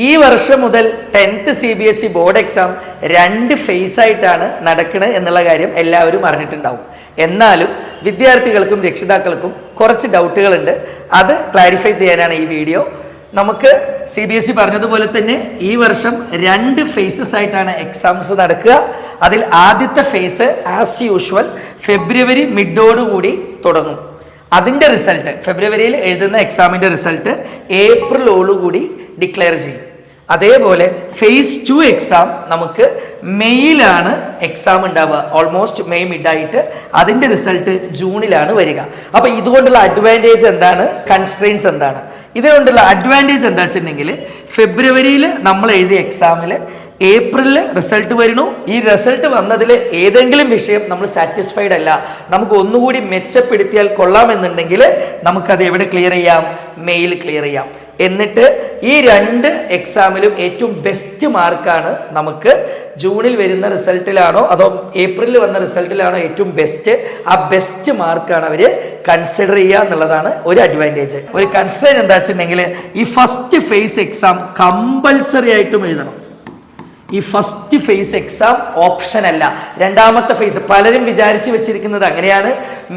ഈ വർഷം മുതൽ 10th CBSE board exam 2 face ആയിട്ടാണ് നടക്കുന്നത് എന്നുള്ള കാര്യം എല്ലാവരും അറിഞ്ഞിട്ടുണ്ടാവും. എന്നാലും വിദ്യാർത്ഥികൾക്കും രക്ഷിതാക്കൾക്കും കുറച്ച് ഡൗട്ടുകളുണ്ട്. അത് ക്ലാരിഫൈ ചെയ്യാനാണ് ഈ വീഡിയോ. നമുക്ക് CBSE പറഞ്ഞതുപോലെ തന്നെ ഈ വർഷം 2 ഫേസസ് ആയിട്ടാണ് എക്സാംസ് നടക്കുക. അതിൽ ആദ്യത്തെ ഫേസ് ആസ് യൂഷ്വൽ ഫെബ്രുവരി മിഡോടുകൂടി തുടങ്ങും. അതിൻ്റെ റിസൾട്ട് ഫെബ്രുവരിയിൽ എഴുതുന്ന എക്സാമിൻ്റെ റിസൾട്ട് ഏപ്രിലോടുകൂടി ഡിക്ലെയർ ചെയ്യും. അതേപോലെ ഫേസ് 2 എക്സാം നമുക്ക് മെയ്യിലാണ് എക്സാം ഉണ്ടാവുക, ഓൾമോസ്റ്റ് മെയ് മിഡായിട്ട്. അതിൻ്റെ റിസൾട്ട് ജൂണിലാണ് വരിക. അപ്പോൾ ഇതുകൊണ്ടുള്ള അഡ്വാൻറ്റേജ് എന്താണ്, കൺസ്ട്രെയിൻസ് എന്താണ്? ഇതുകൊണ്ടുള്ള അഡ്വാൻറ്റേജ് എന്താ വെച്ചിട്ടുണ്ടെങ്കിൽ ഫെബ്രുവരിയിൽ നമ്മൾ എഴുതിയ എക്സാമിൽ ഏപ്രിലിൽ റിസൾട്ട് വരുന്നു. ഈ റിസൾട്ട് വന്നതിൽ ഏതെങ്കിലും വിഷയം നമ്മൾ സാറ്റിസ്ഫൈഡ് അല്ല, നമുക്ക് ഒന്നുകൂടി മെച്ചപ്പെടുത്തിയാൽ കൊള്ളാമെന്നുണ്ടെങ്കിൽ നമുക്കത് എവിടെ ക്ലിയർ ചെയ്യാം? മെയിൽ ക്ലിയർ ചെയ്യാം. എന്നിട്ട് ഈ 2 എക്സാമിലും ഏറ്റവും ബെസ്റ്റ് മാർക്കാണ് നമുക്ക് ജൂണിൽ വരുന്ന റിസൾട്ടിലാണോ അതോ ഏപ്രിലിൽ വന്ന റിസൾട്ടിലാണോ ഏറ്റവും ബെസ്റ്റ്, ആ ബെസ്റ്റ് മാർക്കാണ് അവർ കൺസിഡർ ചെയ്യുക എന്നുള്ളതാണ് ഒരു അഡ്വാൻറ്റേജ്. ഒരു കൺസ്ട്രെയിൻ എന്താ വെച്ചിട്ടുണ്ടെങ്കിൽ ഈ ഫസ്റ്റ് ഫേസ് എക്സാം കമ്പൽസറി ആയിട്ടും എഴുതണം. ഈ ഫസ്റ്റ് ഫേസ് എക്സാം ഓപ്ഷൻ അല്ല. രണ്ടാമത്തെ ഫേസ് പലരും വിചാരിച്ച് വെച്ചിരിക്കുന്നത് അങ്ങനെയാണ്,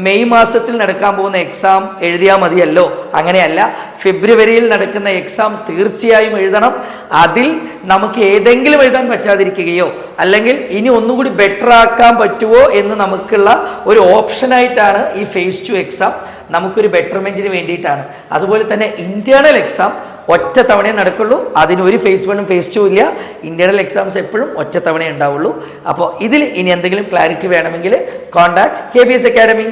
മെയ് മാസത്തിൽ നടക്കാൻ പോകുന്ന എക്സാം എഴുതിയാൽ മതിയല്ലോ. അങ്ങനെയല്ല, ഫെബ്രുവരിയിൽ നടക്കുന്ന എക്സാം തീർച്ചയായും എഴുതണം. അതിൽ നമുക്ക് ഏതെങ്കിലും എഴുതാൻ പറ്റാതിരിക്കുകയോ അല്ലെങ്കിൽ ഇനി ഒന്നുകൂടി ബെറ്റർ ആക്കാൻ പറ്റുമോ എന്ന് നമുക്കുള്ള ഒരു ഓപ്ഷനായിട്ടാണ് ഈ ഫേസ് 2 എക്സാം. നമുക്കൊരു ബെറ്റർമെൻറ്റിന് വേണ്ടിയിട്ടാണ്. അതുപോലെ തന്നെ ഇൻറ്റേർണൽ എക്സാം ഒറ്റ തവണയേ നടക്കുള്ളൂ. അതിന് ഒരു ഫേസ് 1ഉം ഫേസ് 2 ഇല്ല. ഇന്റേണൽ എക്സാംസ് എപ്പോഴും ഒറ്റ തവണയേ ഉണ്ടാവുള്ളൂ. അപ്പോൾ ഇതിൽ ഇനി എന്തെങ്കിലും ക്ലാരിറ്റി വേണമെങ്കിൽ കോൺടാക്ട് KBS അക്കാഡമി.